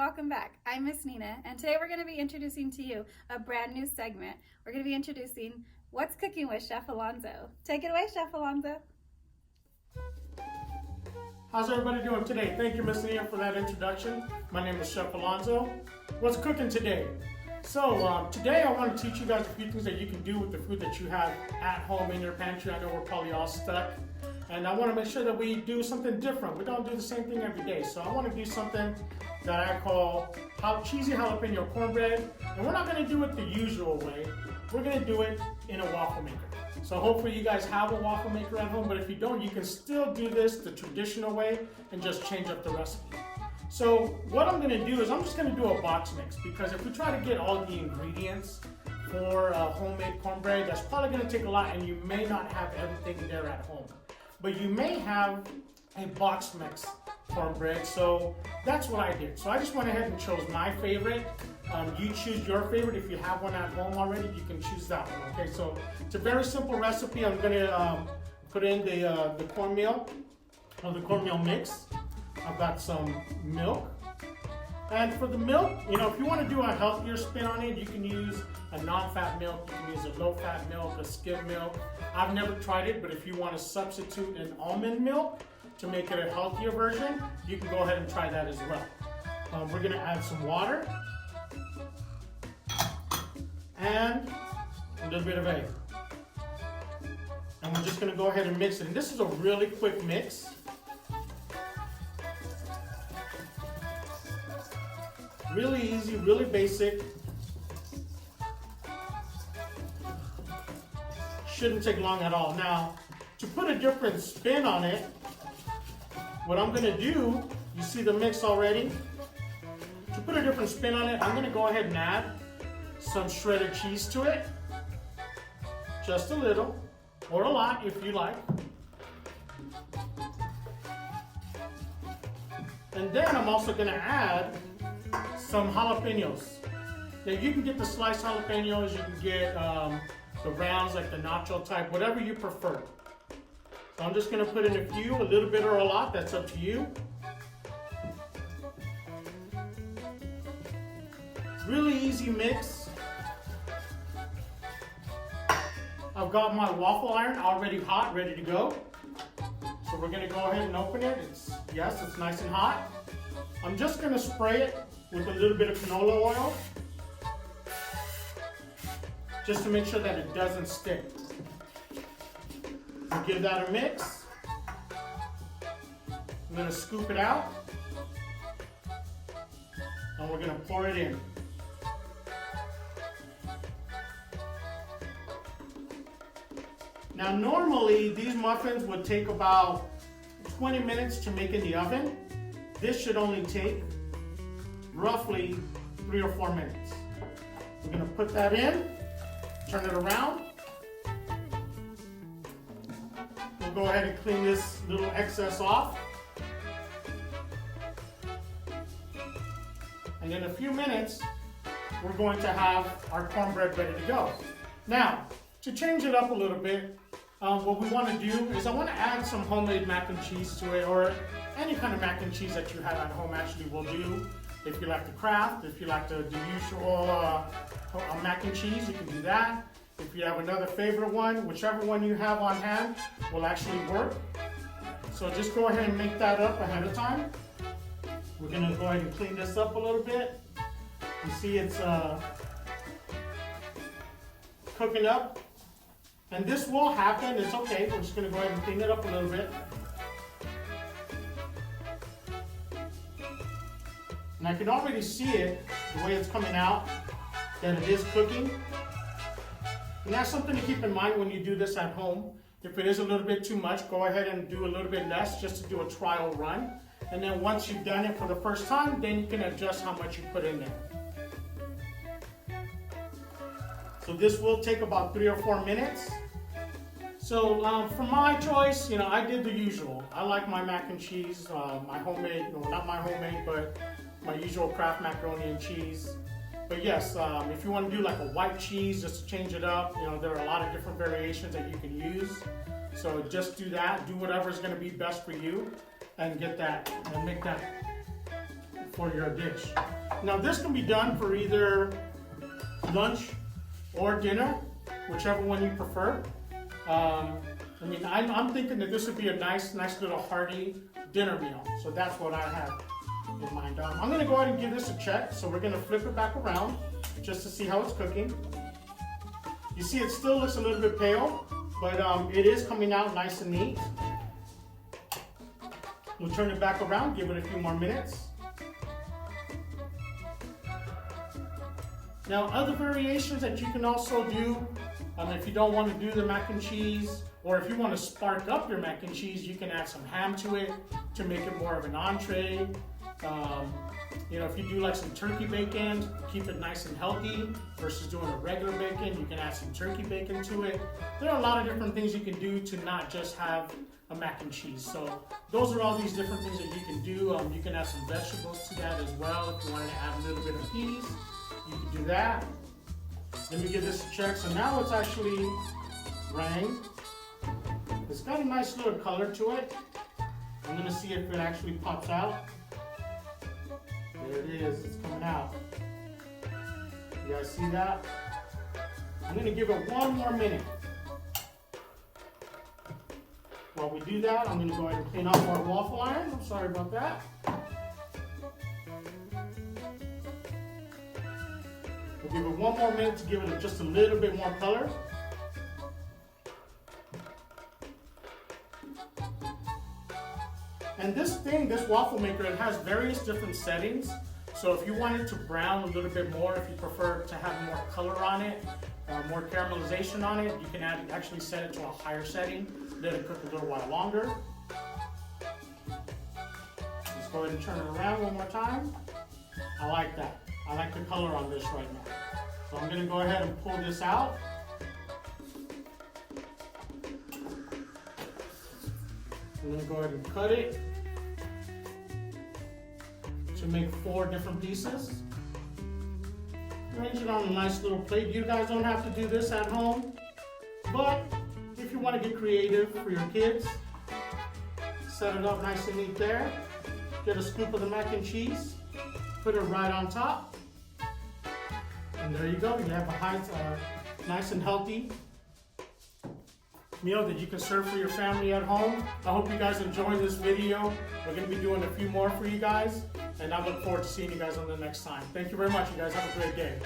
welcome back. I'm Miss Nina, and today we're going to be introducing to you a brand new segment. We're going to be introducing What's Cooking with Chef Alonso. Take it away, Chef Alonso. How's everybody doing today? Thank you, Miss Nina, for that introduction. My name is Chef Alonso. What's cooking today? So today I want to teach you guys a few things that you can do with the food that you have at home in your pantry. I know we're probably all stuck. And I want to make sure that we do something different. We don't do the same thing every day. So I want to do something that I call cheesy jalapeno cornbread. And we're not going to do it the usual way. We're going to do it in a waffle maker. So hopefully you guys have a waffle maker at home, but if you don't, you can still do this the traditional way and just change up the recipe. So what I'm going to do is I'm just going to do a box mix, because if we try to get all the ingredients for homemade cornbread, that's probably going to take a lot, and you may not have everything there at home. But you may have a box mix cornbread, so that's what I did. So I just went ahead and chose my favorite. You choose your favorite. If you have one at home already, you can choose that one. Okay, so it's a very simple recipe. I'm gonna put in the cornmeal, or the cornmeal mix. I've got some milk. And for the milk, if you want to do a healthier spin on it, you can use a non-fat milk, you can use a low-fat milk, a skim milk. I've never tried it, but if you want to substitute an almond milk to make it a healthier version, you can go ahead and try that as well. We're going to add some water and a little bit of egg. And we're just going to go ahead and mix it. And this is a really quick mix. Really easy, really basic. Shouldn't take long at all. Now, to put a different spin on it, what I'm going to do, you see the mix already? To put a different spin on it, I'm going to go ahead and add some shredded cheese to it. Just a little, or a lot if you like. And then I'm also going to add some jalapenos. Now you can get the sliced jalapenos, you can get the rounds, like the nacho type, whatever you prefer. So I'm just going to put in a few, a little bit or a lot, that's up to you. Really easy mix. I've got my waffle iron already hot, ready to go. So we're going to go ahead and open it. It's nice and hot. I'm just going to spray it with a little bit of canola oil, just to make sure that it doesn't stick. We'll give that a mix. I'm going to scoop it out, and we're going to pour it in. Now normally these muffins would take about 20 minutes to make in the oven. This should only take roughly 3 or 4 minutes. We're going to put that in, turn it around. We'll go ahead and clean this little excess off. And in a few minutes, we're going to have our cornbread ready to go. Now, to change it up a little bit, what we want to do is I want to add some homemade mac and cheese to it, or any kind of mac and cheese that you have at home actually will do. If you like the Kraft, if you like the usual mac and cheese, you can do that. If you have another favorite one, whichever one you have on hand will actually work. So just go ahead and make that up ahead of time. We're going to go ahead and clean this up a little bit. You see it's cooking up. And this will happen, it's okay. We're just going to go ahead and clean it up a little bit. And I can already see it, the way it's coming out, that it is cooking. And that's something to keep in mind when you do this at home. If it is a little bit too much, go ahead and do a little bit less, just to do a trial run. And then once you've done it for the first time, then you can adjust how much you put in there. So this will take about 3 or 4 minutes. So for my choice, I did the usual. I like my mac and cheese, my homemade, not my homemade, but my usual Kraft macaroni and cheese. But yes, if you want to do like a white cheese just to change it up, there are a lot of different variations that you can use. So just do that, do whatever is going to be best for you, and get that, and make that for your dish. Now this can be done for either lunch or dinner, whichever one you prefer. I mean, I'm thinking that this would be a nice little hearty dinner meal. So that's what I have in mind. I'm going to go ahead and give this a check. So we're going to flip it back around just to see how it's cooking. You see it still looks a little bit pale, but it is coming out nice and neat. We'll turn it back around, give it a few more minutes. Now, other variations that you can also do, if you don't want to do the mac and cheese, or if you want to spark up your mac and cheese, you can add some ham to it to make it more of an entree. You know, if you do like some turkey bacon, keep it nice and healthy versus doing a regular bacon, you can add some turkey bacon to it. There are a lot of different things you can do to not just have a mac and cheese. So those are all these different things that you can do. You can add some vegetables to that as well. If you wanted to add a little bit of peas, you can do that. Let me give this a check. So now it's actually rang. It's got a nice little color to it. I'm gonna see if it actually pops out. There it is, it's coming out. You guys see that? I'm gonna give it one more minute. While we do that, I'm gonna go ahead and clean off our waffle iron. I'm sorry about that. We'll give it one more minute to give it just a little bit more color. And this waffle maker, it has various different settings. So if you want it to brown a little bit more, if you prefer to have more color on it, more caramelization on it, you can actually set it to a higher setting, let it cook a little while longer. Just go ahead and turn it around one more time. I like that. I like the color on this right now. So I'm gonna go ahead and pull this out. I'm gonna go ahead and cut it to make 4 different pieces. Arrange it on a nice little plate. You guys don't have to do this at home, but if you want to get creative for your kids, set it up nice and neat there. Get a scoop of the mac and cheese, put it right on top, and there you go. You have a nice and healthy meal that you can serve for your family at home. I hope you guys enjoyed this video. We're going to be doing a few more for you guys, and I look forward to seeing you guys on the next time. Thank you very much, you guys. Have a great day.